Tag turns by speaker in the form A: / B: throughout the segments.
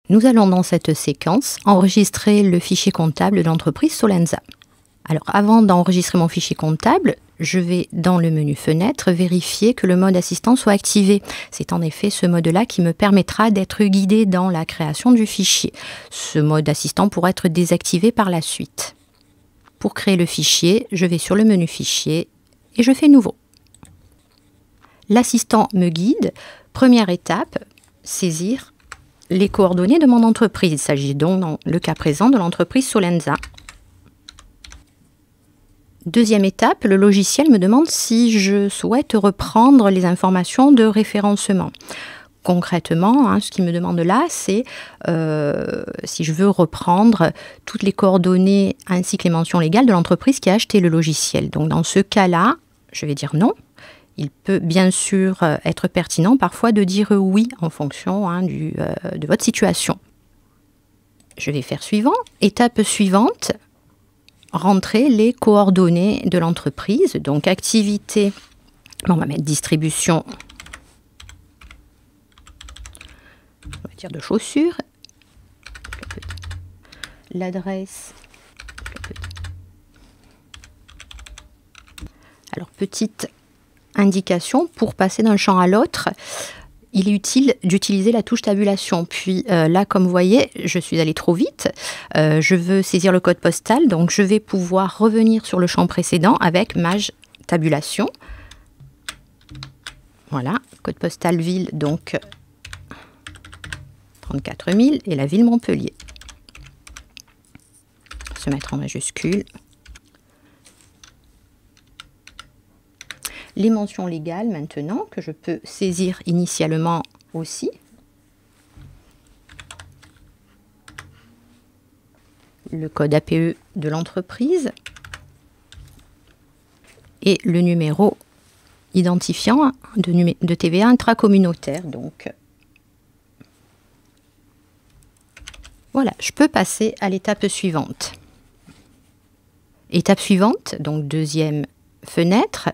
A: Nous allons dans cette séquence enregistrer le fichier comptable de l'entreprise Solenza. Alors avant d'enregistrer mon fichier comptable, je vais dans le menu Fenêtre vérifier que le mode assistant soit activé. C'est en effet ce mode-là qui me permettra d'être guidé dans la création du fichier. Ce mode assistant pourra être désactivé par la suite. Pour créer le fichier, je vais sur le menu Fichier et je fais Nouveau. L'assistant me guide. Première étape, saisir les coordonnées de mon entreprise. Il s'agit donc, dans le cas présent, de l'entreprise Solenza. Deuxième étape, le logiciel me demande si je souhaite reprendre les informations de référencement. Concrètement, ce qu'il me demande là, c'est si je veux reprendre toutes les coordonnées ainsi que les mentions légales de l'entreprise qui a acheté le logiciel. Donc dans ce cas-là, je vais dire non. Il peut bien sûr être pertinent parfois de dire oui en fonction de votre situation. Je vais faire suivant. Étape suivante, rentrer les coordonnées de l'entreprise. Donc activité, on va mettre distribution, on va dire de chaussures. L'adresse. Alors petite indication, pour passer d'un champ à l'autre, il est utile d'utiliser la touche tabulation. Puis là, comme vous voyez, je suis allée trop vite. Je veux saisir le code postal, donc je vais pouvoir revenir sur le champ précédent avec Maj tabulation. Voilà, code postal ville, donc 34 000 et la ville Montpellier. Se mettre en majuscule. Les mentions légales maintenant, que je peux saisir initialement aussi. Le code APE de l'entreprise. Et le numéro identifiant de TVA intracommunautaire. Donc, voilà, je peux passer à l'étape suivante. Étape suivante, donc deuxième fenêtre.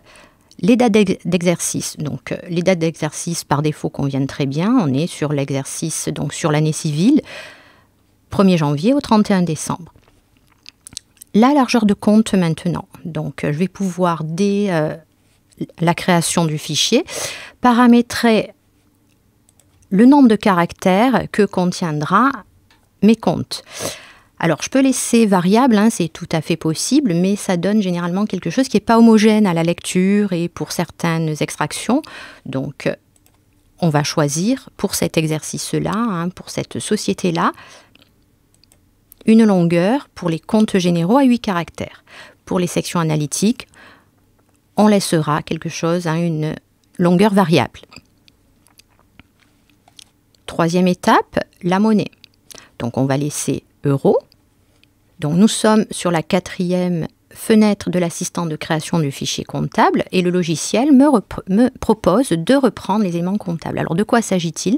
A: Les dates d'exercice. Donc, les dates d'exercice, par défaut, conviennent très bien. On est sur l'exercice, donc sur l'année civile, 1er janvier au 31 décembre. La largeur de compte maintenant. Donc, je vais pouvoir, dès la création du fichier, paramétrer le nombre de caractères que contiendra mes comptes. Alors, je peux laisser variable, c'est tout à fait possible, mais ça donne généralement quelque chose qui n'est pas homogène à la lecture et pour certaines extractions. Donc, on va choisir pour cet exercice-là, pour cette société-là, une longueur pour les comptes généraux à 8 caractères. Pour les sections analytiques, on laissera quelque chose, une longueur variable. Troisième étape, la monnaie. Donc, on va laisser euros. Donc nous sommes sur la 4e fenêtre de l'assistant de création du fichier comptable et le logiciel me propose de reprendre les éléments comptables. Alors de quoi s'agit-il?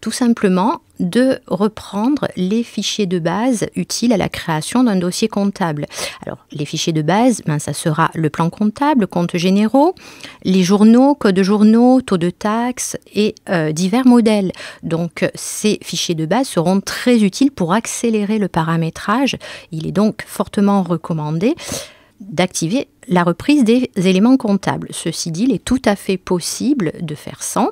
A: Tout simplement de reprendre les fichiers de base utiles à la création d'un dossier comptable. Alors les fichiers de base, ça sera le plan comptable, comptes généraux, les journaux, codes journaux, taux de taxes et divers modèles. Donc ces fichiers de base seront très utiles pour accélérer le paramétrage. Il est donc fortement recommandé d'activer la reprise des éléments comptables. Ceci dit, il est tout à fait possible de faire sans.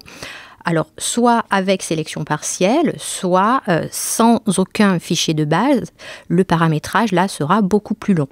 A: Alors, soit avec sélection partielle, soit sans aucun fichier de base, le paramétrage là sera beaucoup plus long.